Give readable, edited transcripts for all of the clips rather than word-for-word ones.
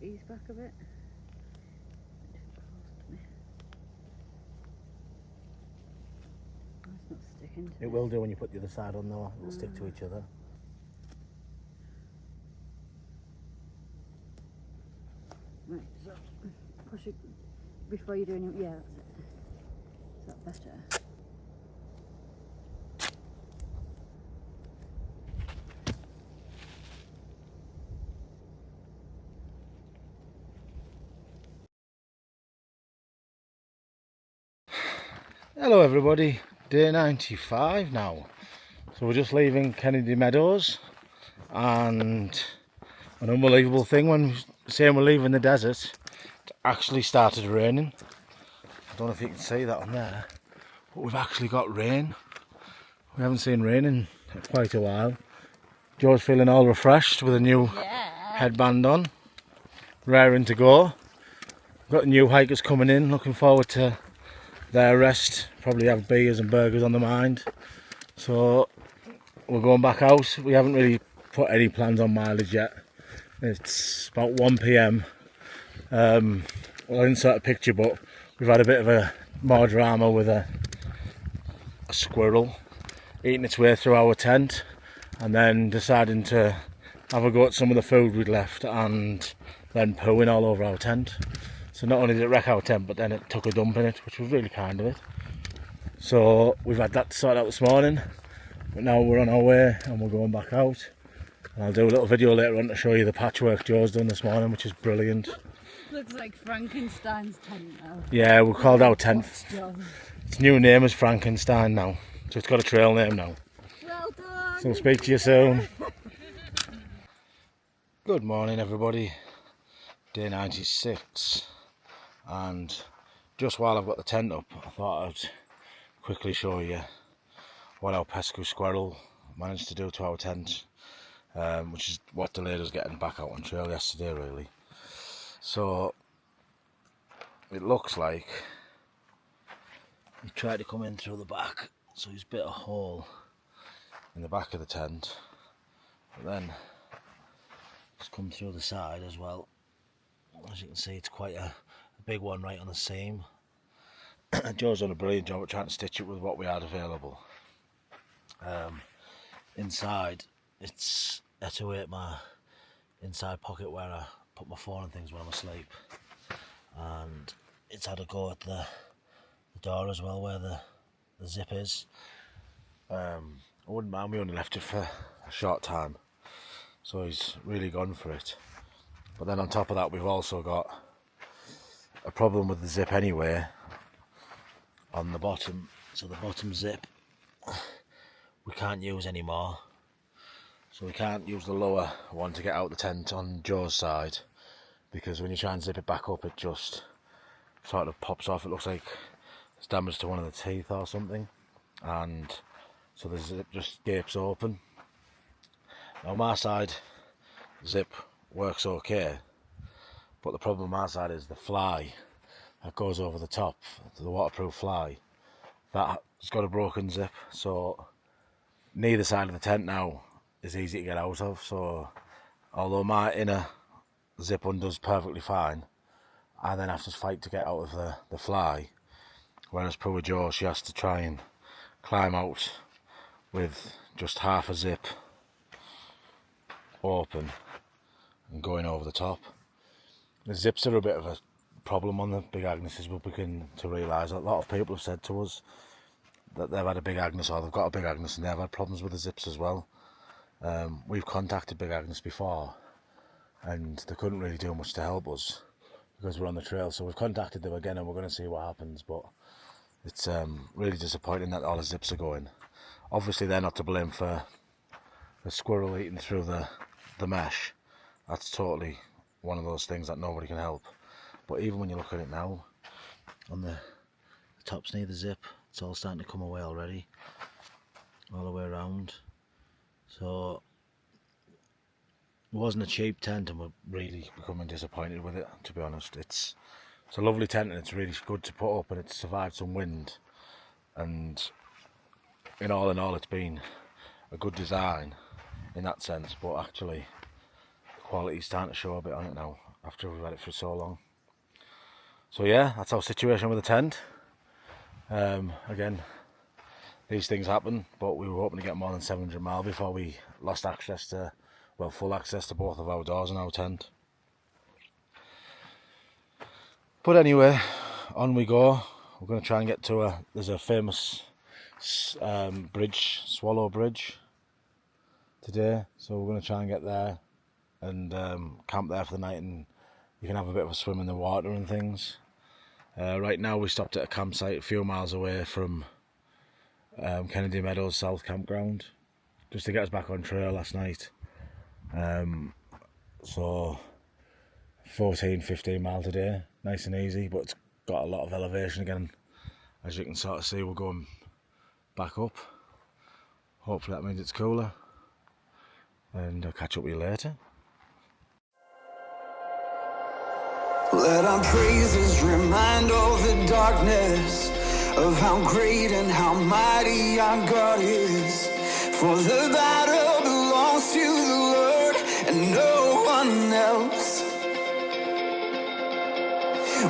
these back a bit. That's not sticking to It will do when you put the other side on though, it'll stick to each other. Right, so push it before you do anything. Yeah, that's it. Is that better? Hello everybody, day 95 now. So we're just leaving Kennedy Meadows, and an unbelievable thing, when saying we're leaving the desert, it actually started raining. I don't know if you can see that on there, but we've actually got rain. We haven't seen rain in quite a while. Joe's feeling all refreshed with a new headband on, raring to go. We've got new hikers coming in, looking forward to their rest, probably have beers and burgers on the mind. So we're going back out. We haven't really put any plans on mileage yet. It's about 1 PM. Well, I'll insert a picture, but we've had a bit of more drama with a squirrel eating its way through our tent and then deciding to have a go at some of the food we'd left and then pooing all over our tent. So not only did it wreck our tent, but then it took a dump in it, which was really kind of it. So we've had that sorted out this morning, but now we're on our way and we're going back out. And I'll do a little video later on to show you the patchwork Joe's done this morning, which is brilliant. Looks like Frankenstein's tent now. Yeah, we called our tent. Its new name is Frankenstein now, so it's got a trail name now. Well done. So I'll speak to you soon. Good morning everybody, day 96. And just while I've got the tent up, I thought I'd quickly show you what our pesky squirrel managed to do to our tent, which is what delayed us getting back out on trail yesterday really. So it looks like he tried to come in through the back, so he's bit a hole in the back of the tent, but then he's come through the side as well. As you can see, it's quite a big one right on the seam. Joe's done a brilliant job at trying to stitch it with what we had available. Inside, it's ate away at my inside pocket where I put my phone and things when I'm asleep, and it's had a go at the door as well where the zip is. I wouldn't mind, we only left it for a short time, so he's really gone for it. But then on top of that, we've also got a problem with the zip anyway on the bottom. So the bottom zip we can't use anymore, so we can't use the lower one to get out the tent on Joe's side, because when you try and zip it back up, it just sort of pops off. It looks like it's damage to one of the teeth or something, and so the zip just gapes open. Now my side zip works okay, but the problem on my side is the fly that goes over the top, the waterproof fly, that's got a broken zip. So neither side of the tent now is easy to get out of. So although my inner zip undoes perfectly fine, I then have to fight to get out of the fly, whereas poor Jo, she has to try and climb out with just half a zip open and going over the top. The zips are a bit of a problem on the big Agneses. We're beginning to realise a lot of people have said to us that they've had a big Agnes, or they've got a big Agnes and they've had problems with the zips as well. We've contacted Big Agnes before and they couldn't really do much to help us because we're on the trail, so we've contacted them again and we're going to see what happens. But it's really disappointing that all the zips are going. Obviously they're not to blame for the squirrel eating through the mesh. That's totally one of those things that nobody can help. But even when you look at it now, on the tops near the zip, it's all starting to come away already, all the way around. So it wasn't a cheap tent and we're really becoming disappointed with it, to be honest. It's a lovely tent and it's really good to put up, and it's survived some wind, and in all it's been a good design in that sense, but actually the quality's starting to show a bit on it now, after we've had it for so long. So yeah, that's our situation with the tent. Again, these things happen, but we were hoping to get more than 700 mile before we lost access to, well, full access to both of our doors and our tent. But anyway, on we go. We're going to try and get to there's a famous bridge, Swallow Bridge, today. So we're going to try and get there and camp there for the night, and you can have a bit of a swim in the water and things. Right now we stopped at a campsite a few miles away from Meadows South campground, just to get us back on trail last night. So 14-15 miles a day, nice and easy, but it's got a lot of elevation again. As you can sort of see, we're going back up. Hopefully that means it's cooler, and I'll catch up with you later. Let our praises remind all the darkness of how great and how mighty our God is. For the battle belongs to the Lord and no one else.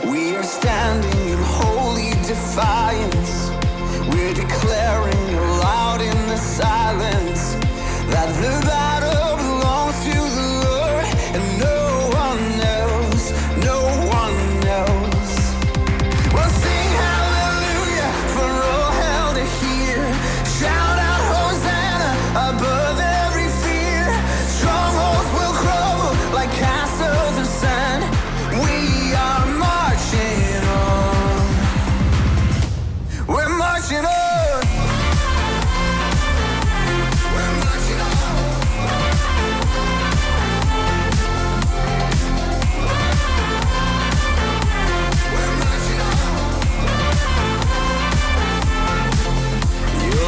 We are standing in holy defiance. We're declaring aloud in the silence that the battle belongs to the Lord and no one else, no one else. We'll sing hallelujah for all hell to hear. Shout out Hosanna above every fear. Strongholds will crumble like castles of sand. We are marching on. We're marching on.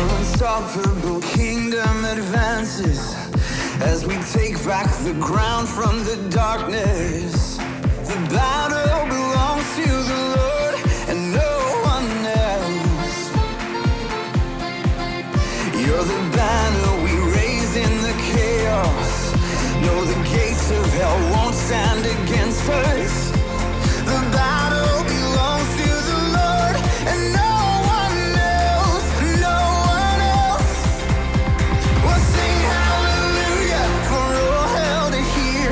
Unstoppable kingdom advances as we take back the ground from the darkness. The battle belongs to the Lord and no one else. You're the banner we raise in the chaos. No, the gates of hell won't stand against us. The battle belongs to the Lord and no one else, no one else. We'll sing hallelujah for all hell to hear.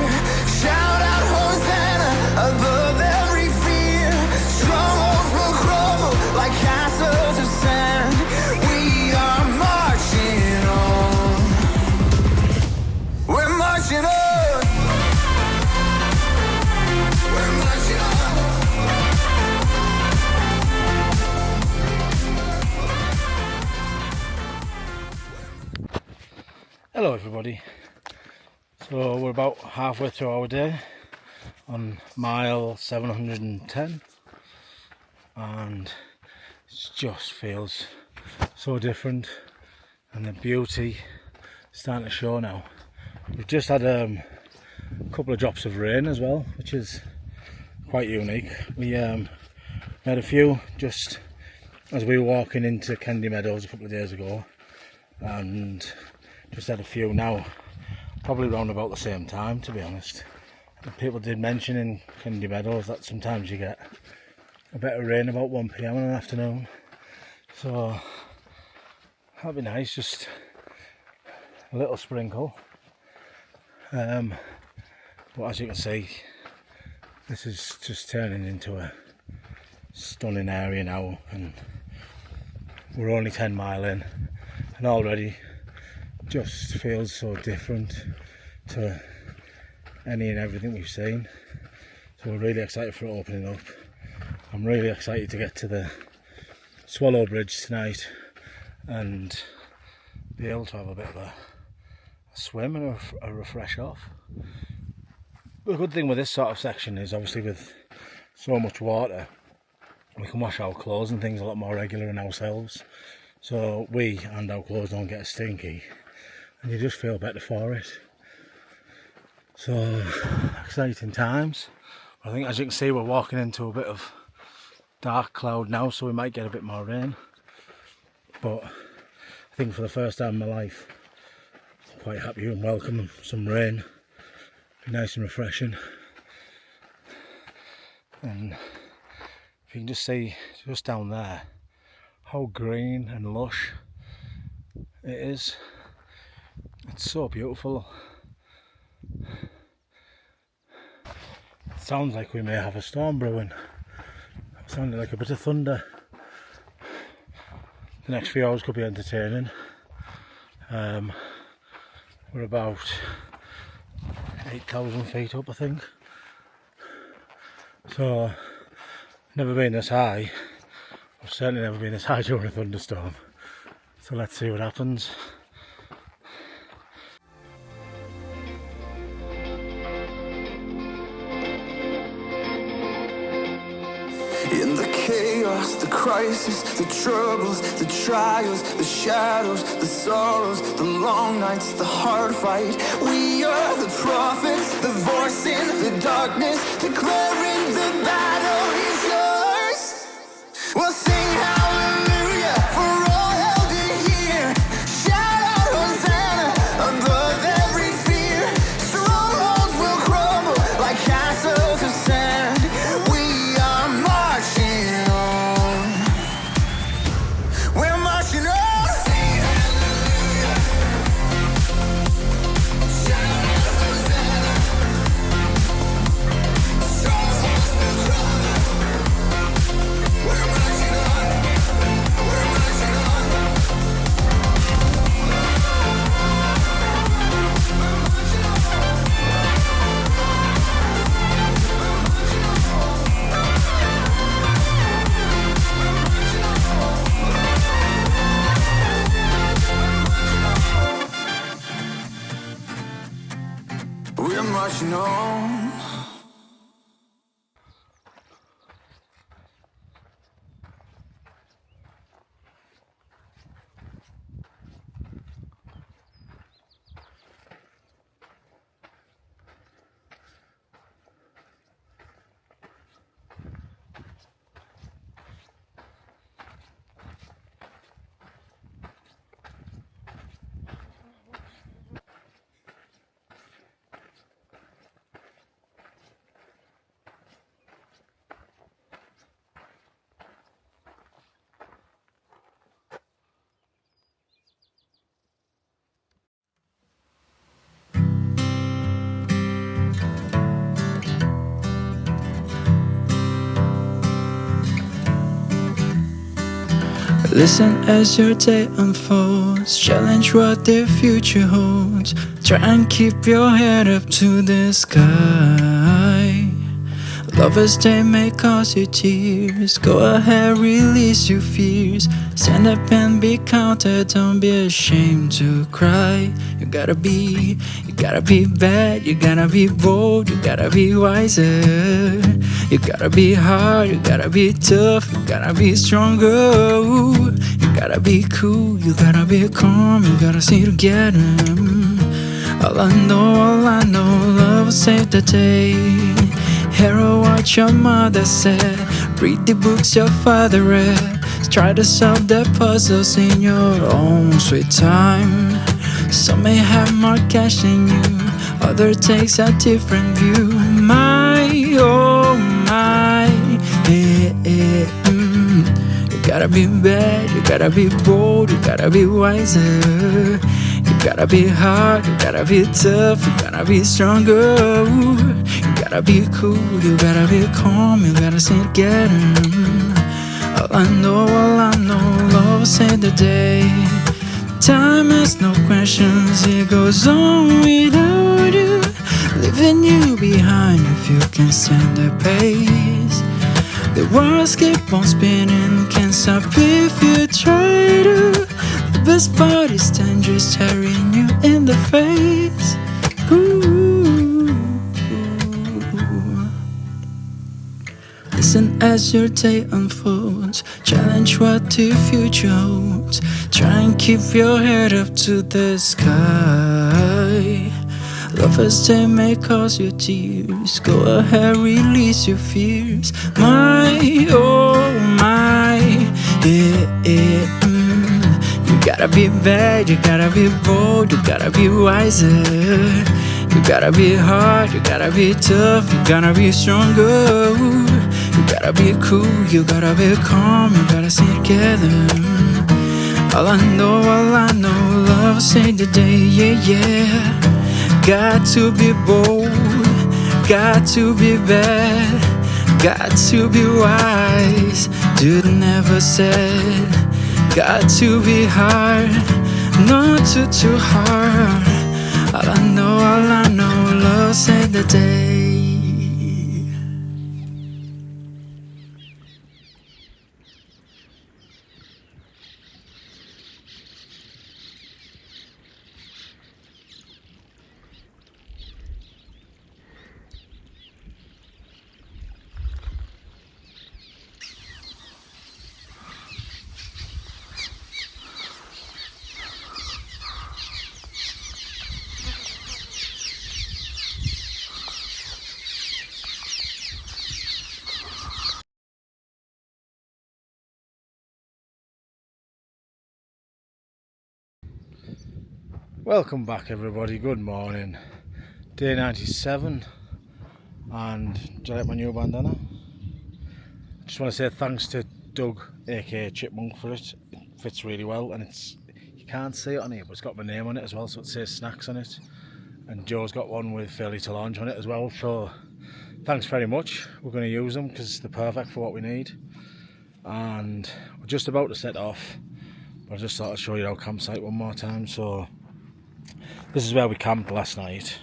Shout out Hosanna above every fear. Strongholds will crumble like castles of sand. We are marching on. We're marching on. Hello everybody. So we're about halfway through our day on mile 710, and it just feels so different, and the beauty is starting to show now. We've just had a couple of drops of rain as well, which is quite unique. We had a few just as we were walking into Candy Meadows a couple of days ago, and just had a few now, probably around about the same time, to be honest. And people did mention in Candy Meadows that sometimes you get a bit of rain about 1 PM in an afternoon, so that'd be nice, just a little sprinkle. But as you can see, this is just turning into a stunning area now, and we're only 10 mile in, and already just feels so different to any and everything we've seen. So we're really excited for it opening up. I'm really excited to get to the Swallow Bridge tonight and be able to have a bit of a swim and a refresh off. The good thing with this sort of section is, obviously with so much water, we can wash our clothes and things a lot more regular in ourselves, so we and our clothes don't get stinky, and you just feel better for it. So exciting times. I think, as you can see, we're walking into a bit of dark cloud now, so we might get a bit more rain, but I think for the first time in my life I'm quite happy and welcome some rain. Be nice and refreshing. And if you can just see just down there how green and lush it is. It's so beautiful. It sounds like we may have a storm brewing. It sounded like a bit of thunder. The next few hours could be entertaining. We're about 8,000 feet up, I think. So, never been this high. I've certainly never been this high during a thunderstorm. So let's see what happens. In the chaos, the crisis, the troubles, the trials, the shadows, the sorrows, the long nights, the hard fight. We are the prophets, the voice in the darkness, declaring the battle is yours. We'll sing hallelujah for all held in here. Shout out Hosanna above every fear. Strongholds will crumble like castles of sand. We are marching on. We're marching on. Sing hallelujah. Shout out Hosanna. Strongholds will crumble. We're marching on. We're marching on. We're marching on. Listen as your day unfolds. Challenge what the future holds. Try and keep your head up to the sky. Lovers, they may cause you tears. Go ahead, release your fears. Stand up and be counted. Don't be ashamed to cry. You gotta be bad. You gotta be bold. You gotta be wiser. You gotta be hard. You gotta be tough. You gotta be stronger. You gotta be cool. You gotta be calm. You gotta see together. All I know, love will save the day. Hear what your mother said. Read the books your father read. Try to solve the puzzles in your own sweet time. Some may have more cash than you, others takes a different view. My, oh my, You gotta be bad, you gotta be bold, you gotta be wiser. You gotta be hard, you gotta be tough, you gotta be stronger. You gotta be cool, you gotta be calm, you gotta stay together. All I know, love will save the day. Time has no questions, it goes on without you, leaving you behind if you can stand the pace. The wheels keep on spinning, can't stop if you try to. The best part is dangerous, staring you in the face. Ooh. Listen as your day unfolds. Challenge what the future holds. Try and keep your head up to the sky. Lovers, they may cause you tears. Go ahead, release your fears. My, oh my, You gotta be bad, you gotta be bold, you gotta be wiser. You gotta be hard, you gotta be tough, you gotta be stronger. You gotta be cool, you gotta be calm, you gotta stay together. All I know, love saved the day, yeah, yeah. Got to be bold, got to be bad, got to be wise. Dude never said, got to be hard, not too hard. All I know, love saved the day. Welcome back everybody, good morning. Day 97, and do you like my new bandana? I just want to say thanks to Doug aka Chipmunk for it. It fits really well, and you can't see it on here but it's got my name on it as well, so it says snacks on it. And Joe's got one with Fairly to Launch on it as well, so thanks very much. We're going to use them because they're perfect for what we need. And we're just about to set off, but I just thought I'd show you our campsite one more time. So this is where we camped last night.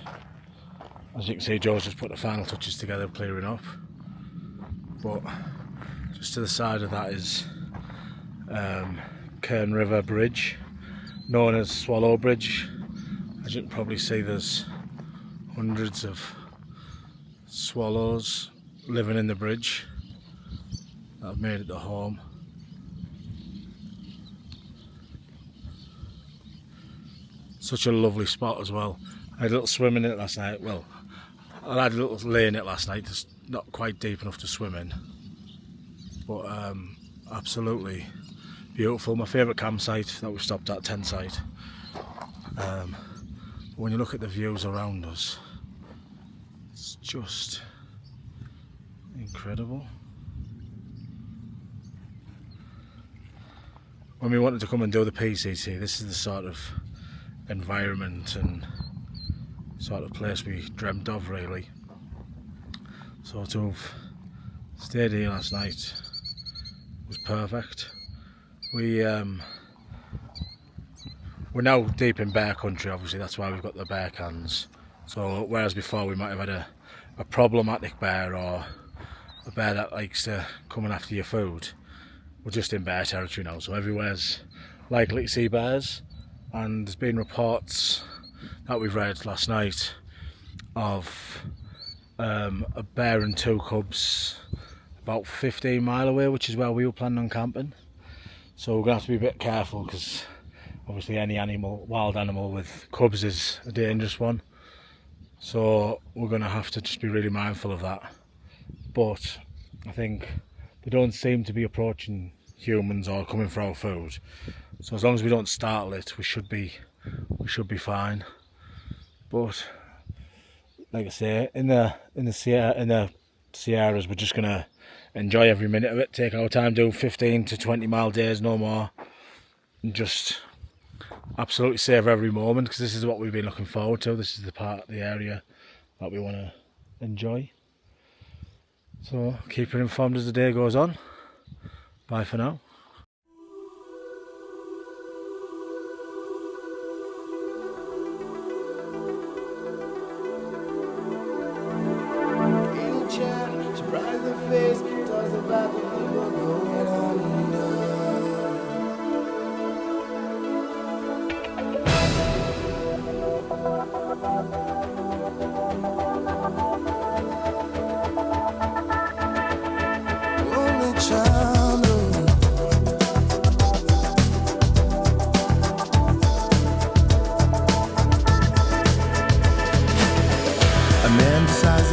As you can see, Joe's just put the final touches together, clearing up. But just to the side of that is Cairn River Bridge, known as Swallow Bridge. As you can probably see, there's hundreds of swallows living in the bridge that have made it their home. Such a lovely spot as well. I had a little swim in it last night. Well, I had a little lay in it last night. It's not quite deep enough to swim in, but absolutely beautiful. My favourite campsite that we stopped at, tent site. When you look at the views around us, it's just incredible. When we wanted to come and do the PCT, this is the sort of environment and sort of place we dreamt of, really. So to have stayed here last night was perfect. We're now deep in bear country, obviously, that's why we've got the bear cans. So whereas before we might have had a problematic bear or a bear that likes to come and after your food, we're just in bear territory now, so everywhere's likely to see bears. And there's been reports that we've read last night of a bear and 2 cubs about 15 mile away, which is where we were planning on camping. So we're going to have to be a bit careful, because obviously any wild animal with cubs is a dangerous one. So we're going to have to just be really mindful of that. But I think they don't seem to be approaching humans or coming for our food. So as long as we don't startle it, we should be fine. But like I say, in the Sierras, we're just gonna enjoy every minute of it. Take our time, do 15 to 20 mile days, no more, and just absolutely savour every moment, because this is what we've been looking forward to. This is the area that we want to enjoy. So keep you informed as the day goes on. Bye for now.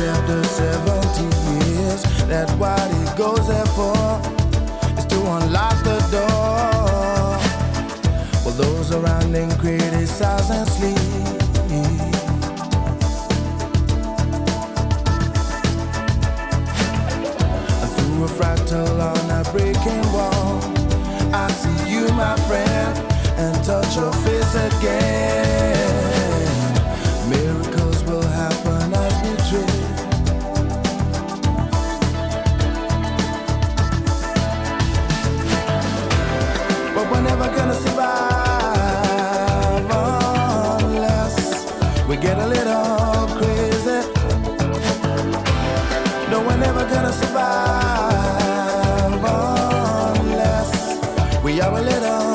After 70 years, that what he goes there for is to unlock the door. While those around him criticize and sleep. Through get a little crazy. No, we're never gonna survive unless we are a little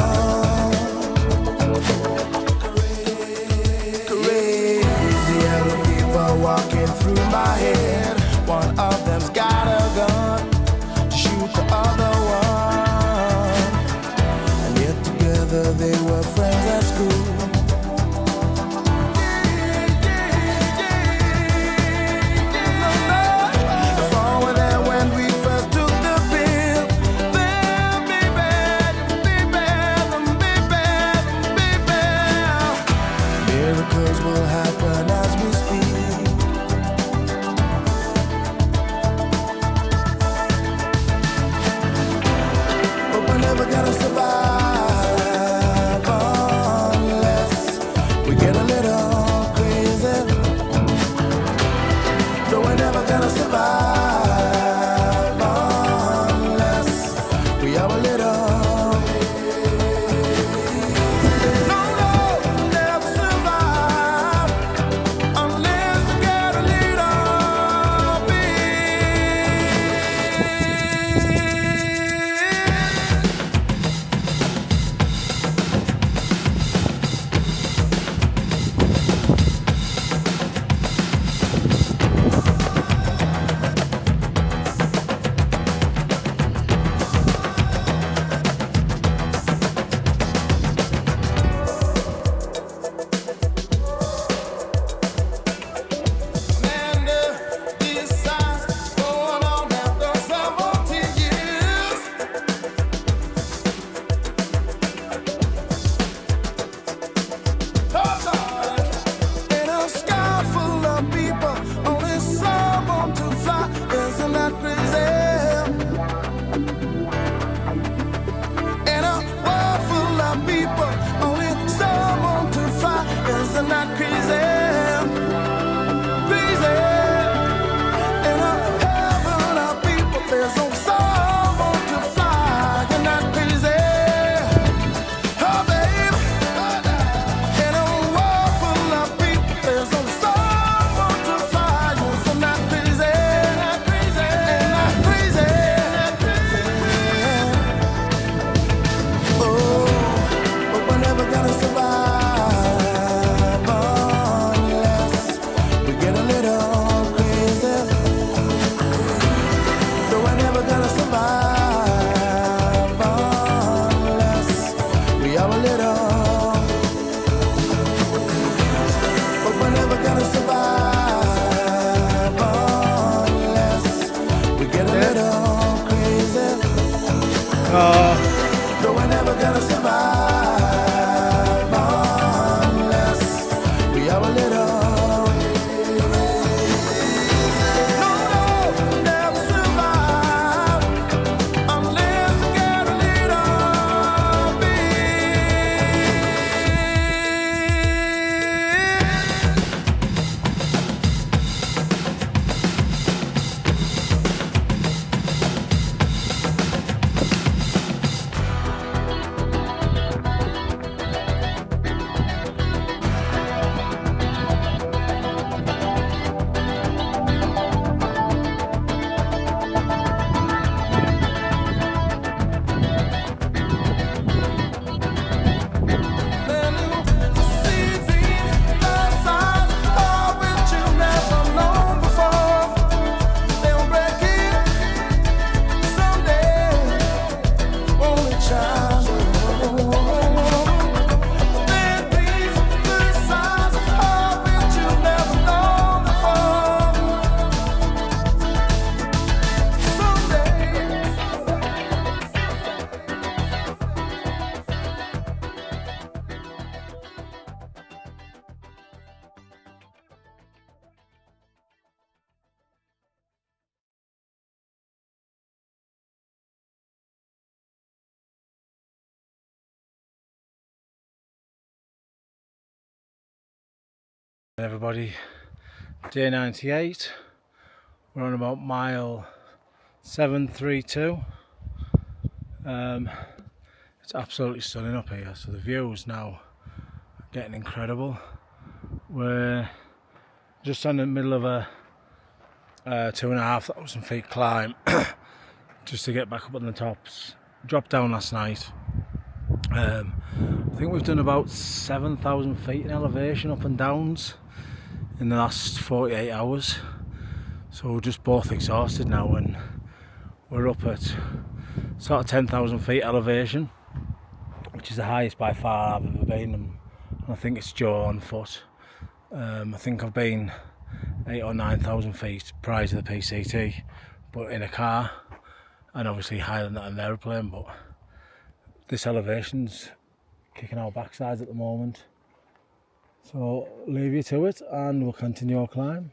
crazy. Yellow people walking through my head. One of them's got a gun to shoot the other one, and yet together they were friends at school. Miracles will happen as we speak. But we're never gonna survive unless we get a little crazy. No, we're never gonna survive unless we are a little. Isn't that crazy? Crazy. In a heaven of people, there's only someone to fly. Isn't that crazy? Oh, babe. In a world full of people, there's only someone to fly. Isn't that crazy? Isn't that crazy? Oh, but we're never gonna survive. No, we're never gonna survive unless we are a little. No, never survive unless we get a little Everybody, day 98, we're on about mile 732. It's absolutely stunning up here, so the view is now getting incredible. We're just in the middle of a 2,500 feet climb just to get back up on the tops. Dropped down last night. I think we've done about 7,000 feet in elevation up and downs in the last 48 hours. So we're just both exhausted now, and we're up at sort of 10,000 feet elevation, which is the highest by far I've ever been, and I think it's Joe on foot. I think I've been 8,000 or 9,000 feet prior to the PCT, but in a car, and obviously higher than that in an aeroplane. But this elevation's kicking our backsides at the moment, so I'll leave you to it and we'll continue our climb.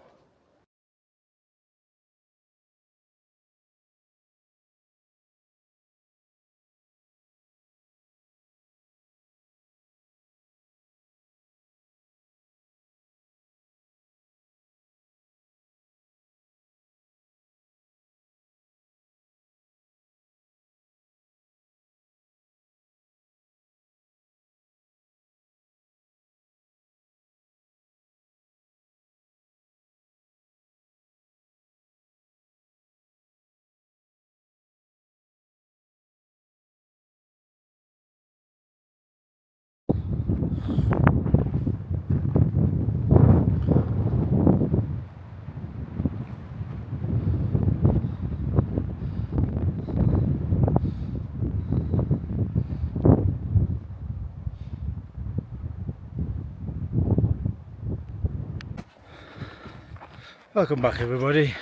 Welcome back, everybody.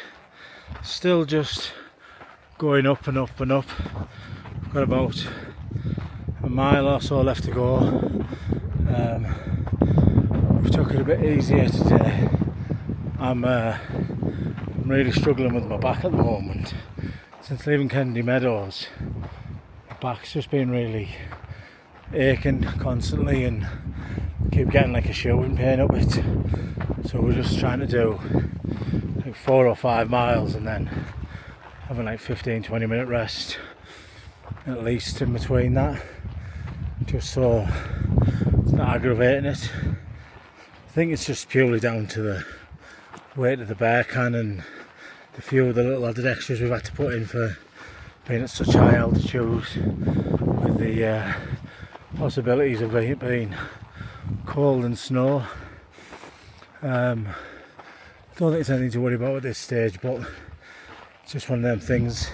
Still just going up and up and up. Got about a mile or so left to go. We've took it a bit easier today. I'm really struggling with my back at the moment. Since leaving Kennedy Meadows, my back's just been really aching constantly, and keep getting like a shooting pain up it. So we're just trying to do like 4 or 5 miles and then having like 15-20 minute rest at least in between that, just so it's not aggravating it. I think it's just purely down to the weight of the bear can and the few of the little added extras we've had to put in for being at such high altitudes, with the possibilities of it being cold and snow. Don't think it's anything to worry about at this stage, but it's just one of them things.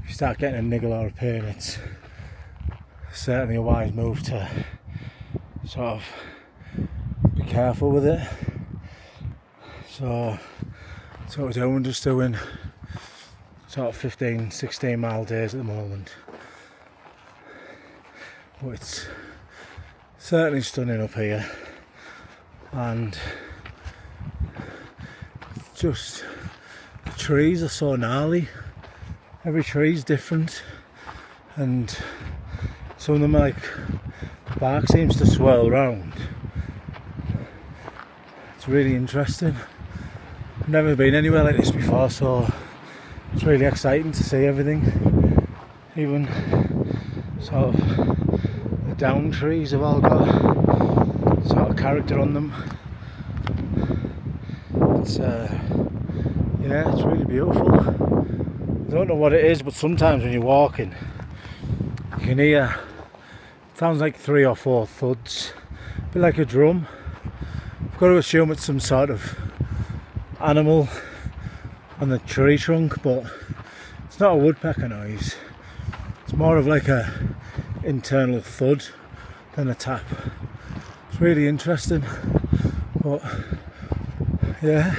If you start getting a niggle or a pain, it's certainly a wise move to sort of be careful with it. So that's what we're doing. We're just doing sort of 15-16 mile days at the moment, but it's certainly stunning up here, and just the trees are so gnarly. Every tree's different, and some of them, like, the bark seems to swirl around. It's really interesting. I've never been anywhere like this before, so it's really exciting to see everything. Even sort of the down trees have all got sort of character on them. It's yeah, it's really beautiful. I don't know what it is, but sometimes when you're walking, you can hear, it sounds like 3 or 4 thuds, a bit like a drum. I've got to assume it's some sort of animal on the tree trunk, but it's not a woodpecker noise. It's more of like a internal thud than a tap. It's really interesting, but yeah,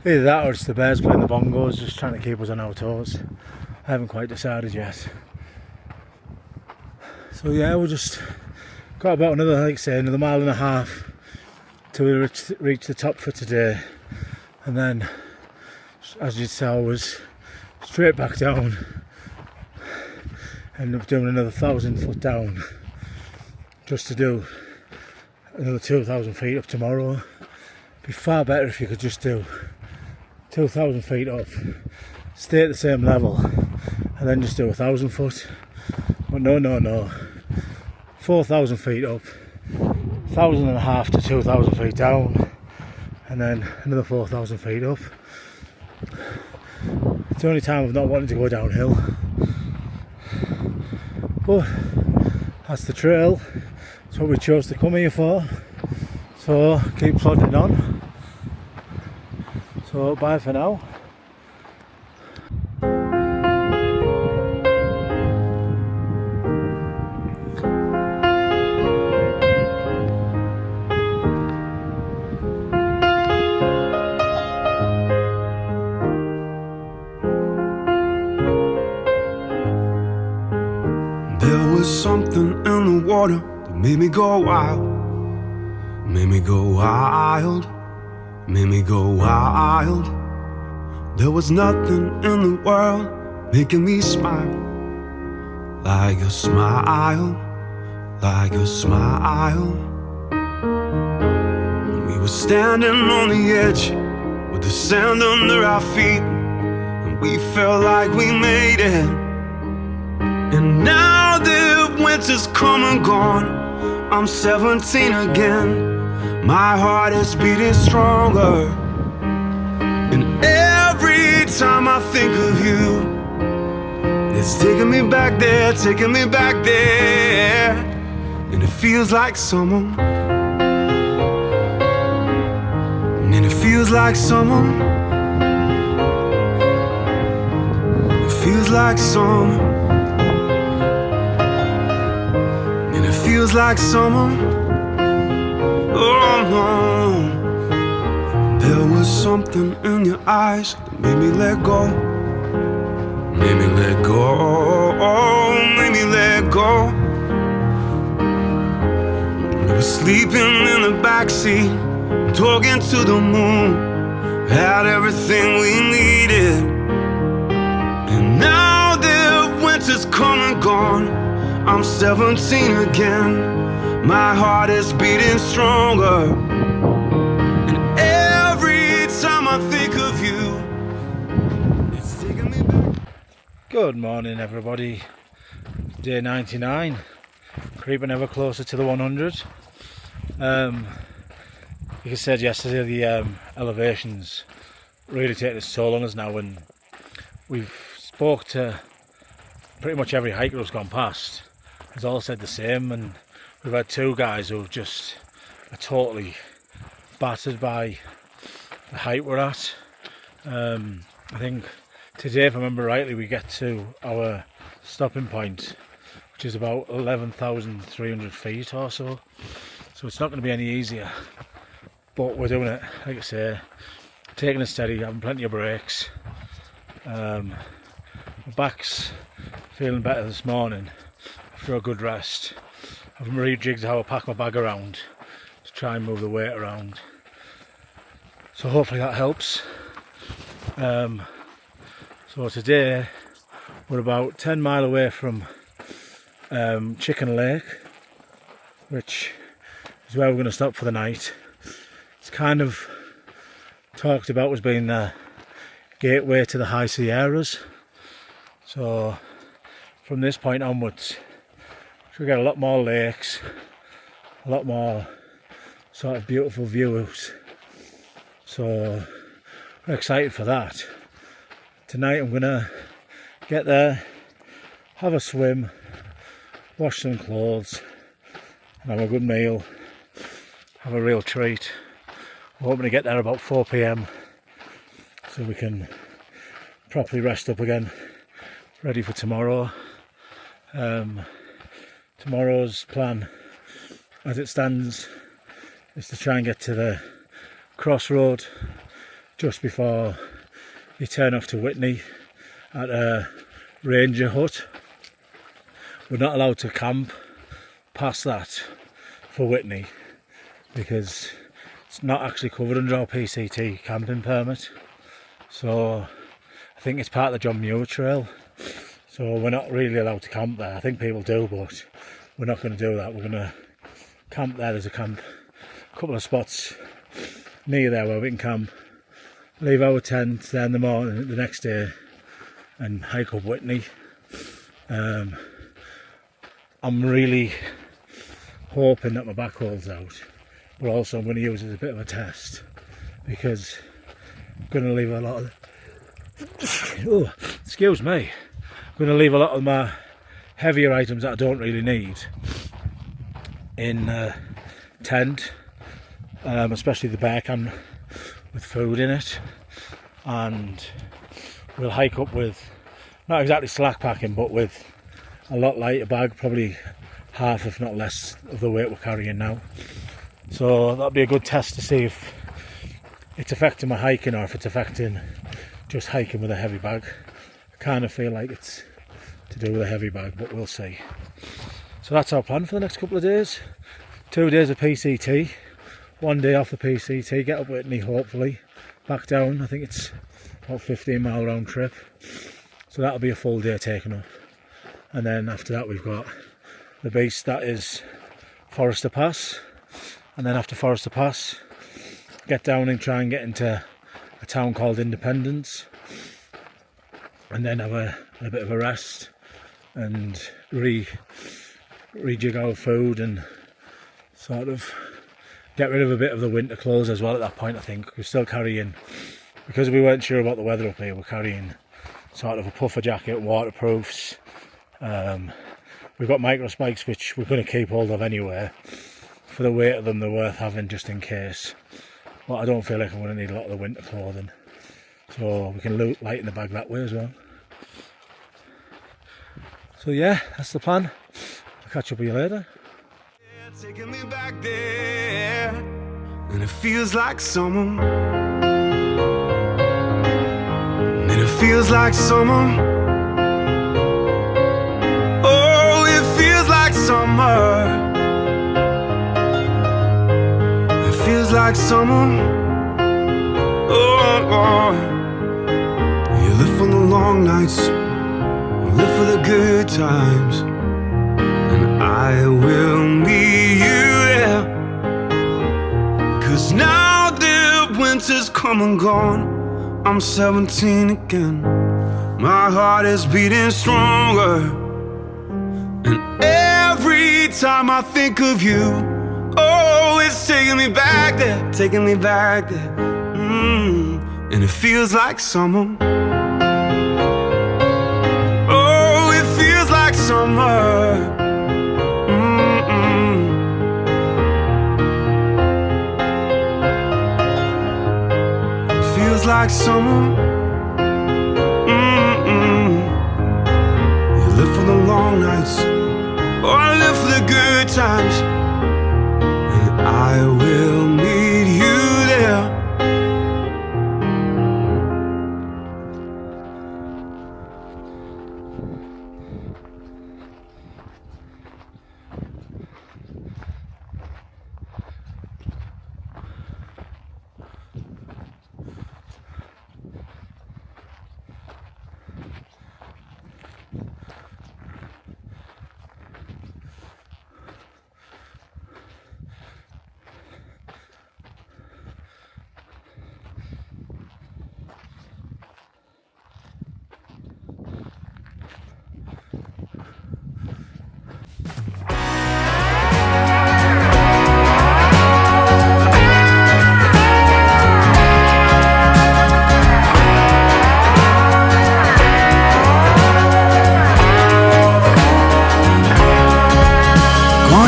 either that or it's the bears playing the bongos, just trying to keep us on our toes. I haven't quite decided yet. So yeah, we just got about another, like I say, another 1.5 miles till we reach the top for today, and then, as you saw, was straight back down. Ended up doing another 1,000 foot down just to do another 2,000 feet up tomorrow. It'd be far better if you could just do 2,000 feet up, stay at the same level, and then just do 1,000 foot. But no, 4,000 feet up, 1,500 to 2,000 feet down, and then another 4,000 feet up. It's the only time I've not wanted to go downhill, but that's the trail. It's what we chose to come here for, so keep plodding on. So bye for now. There was something in the water that made me go wild, made me go wild, made me go wild. There was nothing in the world making me smile like your smile, like your smile. We were standing on the edge with the sand under our feet, and we felt like we made it. And now the winter's come and gone, I'm 17 again. My heart is beating stronger, and every time I think of you, it's taking me back there, taking me back there. And it feels like summer, and it feels like summer, it feels like summer, and it feels like summer. Oh no. There was something in your eyes that made me let go, made me let go, made me let go. We were sleeping in the backseat, talking to the moon, had everything we needed. And now the winter's come and gone, I'm 17 again. My heart is beating stronger, and every time I think of you, it's taking me back. Good morning everybody, day 99, creeping ever closer to the 100. Like I said yesterday, the elevations really taking its toll on us now, and we've spoke to pretty much every hiker who's gone past has all said the same, and we've had two guys who've just are totally battered by the height we're at. I think today, if I remember rightly, we get to our stopping point, which is about 11,300 feet or so. So it's not going to be any easier, but we're doing it, like I say, taking it steady, having plenty of breaks. My back's feeling better this morning after a good rest. I've rejigged how I pack my bag around to try and move the weight around. So hopefully that helps. So today we're about 10 mile away from Chicken Lake, which is where we're going to stop for the night. It's kind of talked about as being the gateway to the High Sierras. So from this point onwards, we get a lot more lakes, a lot more sort of beautiful views. So we're excited for that. Tonight I'm gonna get there, have a swim, wash some clothes, and have a good meal, have a real treat. We're hoping to get there about 4 PM so we can properly rest up again, ready for tomorrow. Tomorrow's plan, as it stands, is to try and get to the crossroad just before you turn off to Whitney at a ranger hut. We're not allowed to camp past that for Whitney because it's not actually covered under our PCT camping permit. So I think it's part of the John Muir Trail. So we're not really allowed to camp there. I think people do, but we're not going to do that. We're going to camp there. There's a couple of spots near there where we can camp, leave our tent there in the morning the next day and hike up Whitney. I'm really hoping that my back holds out, but also I'm going to use it as a bit of a test, because I'm going to leave a lot of oh, excuse me, I'm going to leave a lot of my heavier items that I don't really need in the tent, especially the bear can with food in it, and we'll hike up with not exactly slack packing, but with a lot lighter bag, probably half if not less of the weight we're carrying now. So that'll be a good test to see if it's affecting my hiking or if it's affecting just hiking with a heavy bag. I kind of feel like it's to do with a heavy bag, but we'll see. So that's our plan for the next couple of days. 2 days of PCT, 1 day off the PCT, get up Whitney hopefully, back down. I think it's about 15-mile round trip, so that'll be a full day taken up. And then after that we've got the beast, that is Forester Pass, and then after Forester Pass get down and try and get into a town called Independence, and then have a bit of a rest and rejig our food and sort of get rid of a bit of the winter clothes as well. At that point I think we're still carrying, because we weren't sure about the weather up here, we're carrying sort of a puffer jacket, waterproofs. We've got micro spikes which we're going to keep hold of anyway. For the weight of them, they're worth having just in case. But I don't feel like I'm going to need a lot of the winter clothing, so we can lighten the bag that way as well. So yeah, that's the plan. I'll catch up with you later. Taking me back there, and it feels like summer. And it feels like summer. Oh, it feels like summer. It feels like summer. Oh. You live for the long nights, you live for the good times, and I will meet you there. 'Cause now the winter's come and gone, I'm 17 again. My heart is beating stronger, and every time I think of you, oh, it's taking me back there, taking me back there. And it feels like summer. Oh, it feels like summer. It feels like summer. You live for the long nights, oh, I live for the good times, and I will meet you there.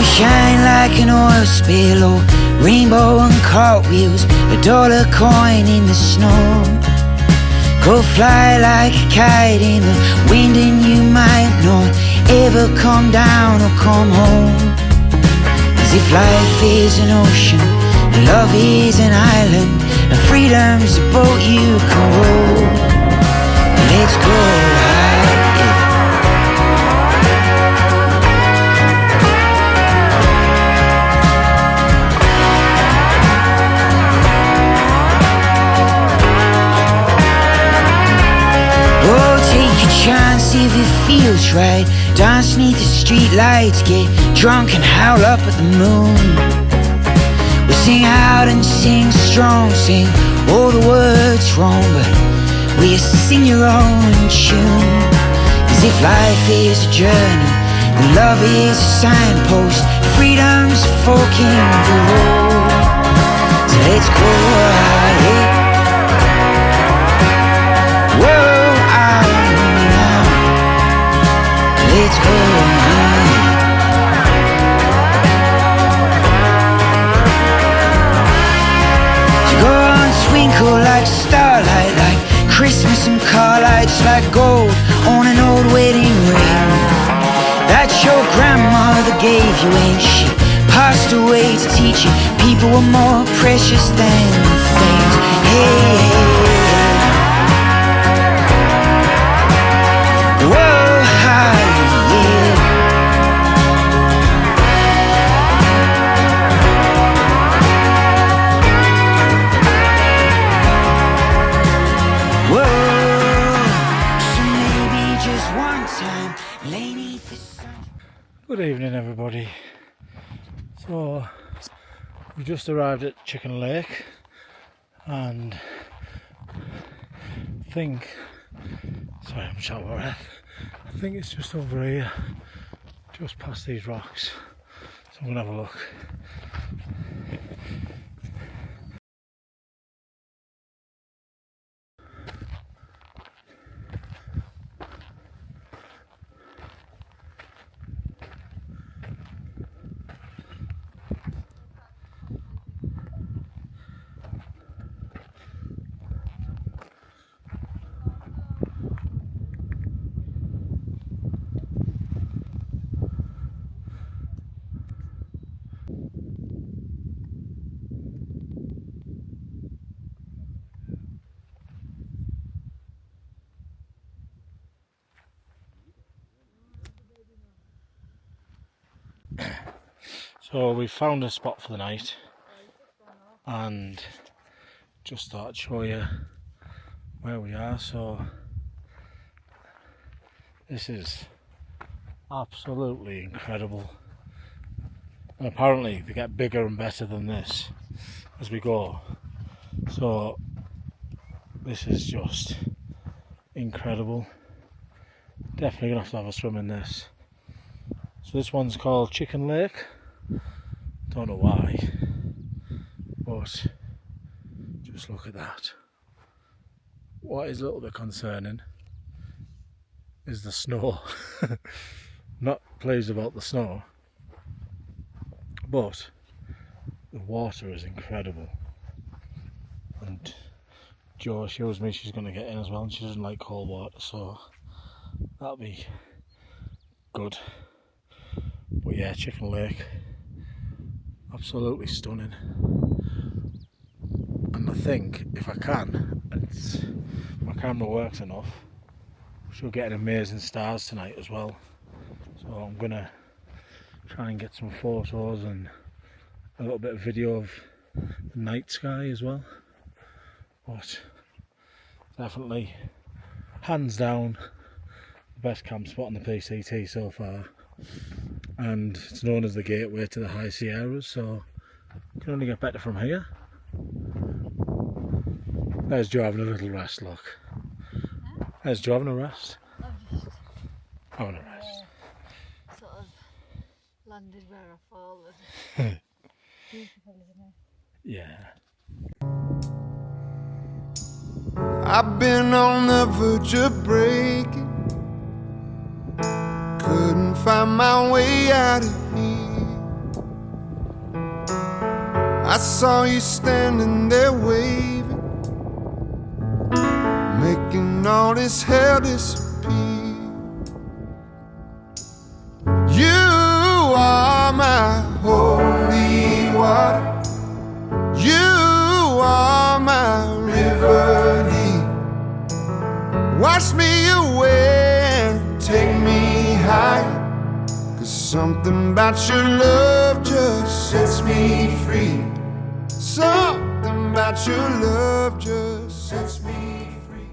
Shine like an oil spill, or rainbow and cartwheels, a dollar coin in the snow. Go fly like a kite in the wind, and you might not ever come down or come home. As if life is an ocean, and love is an island, and freedom's a boat you can row. Let's go high, yeah. Chance if it feels right. Dance neath the street lights, get drunk and howl up at the moon. We'll sing out and sing strong, sing all the words wrong, but we'll sing your own tune. As if life is a journey And love is a signpost, freedom's a fork in the road. So let's go ahead. Whoa, now. Let's go ahead. So go on, twinkle like starlight, like Christmas and car lights, like gold on an old wedding ring that your grandmother gave you, and she passed away to teach you people were more precious than things. Hey, whoa, hi, yeah. Whoa, so maybe just one time, lay 'neath the sun. Good evening, everybody. So we just arrived at Chicken Lake, and I think, sorry, I'm short of breath. I think it's just over here, just past these rocks. So I'm gonna have a look. So we found a spot for the night, and just thought I'd show you where we are. So this is absolutely incredible, and apparently they get bigger and better than this as we go. So this is just incredible. Definitely gonna have to have a swim in this. So this one's called Chicken Lake. Don't know why, but just look at that. What is a little bit concerning is the snow. Not pleased about the snow, but the water is incredible. And Jo shows me she's going to get in as well, and she doesn't like cold water, so that'll be good. But yeah, Chicken Lake, absolutely stunning. And I think if I can, if my camera works enough, we should get amazing stars tonight as well. So I'm gonna try and get some photos and a little bit of video of the night sky as well. But definitely, hands down, the best camp spot on the PCT so far. And it's known as the gateway to the High Sierras, so you can only get better from here. There's Jo having a little rest, look. There's Jo having a rest. I've just Having a rest. sort of landed where I fallen. Beautiful, isn't it? Yeah. I've been on the verge of breaking, couldn't find my way out of here. I saw you standing there waving, making all this hell disappear. You are my holy water, you are my river deep. Wash me away and take me high, 'cause something about your love just sets me free. Something about your love just sets me free.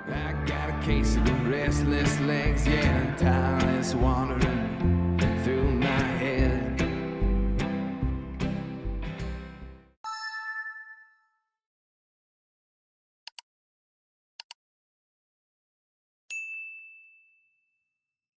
I got a case of the restless legs, yeah, and tireless wandering through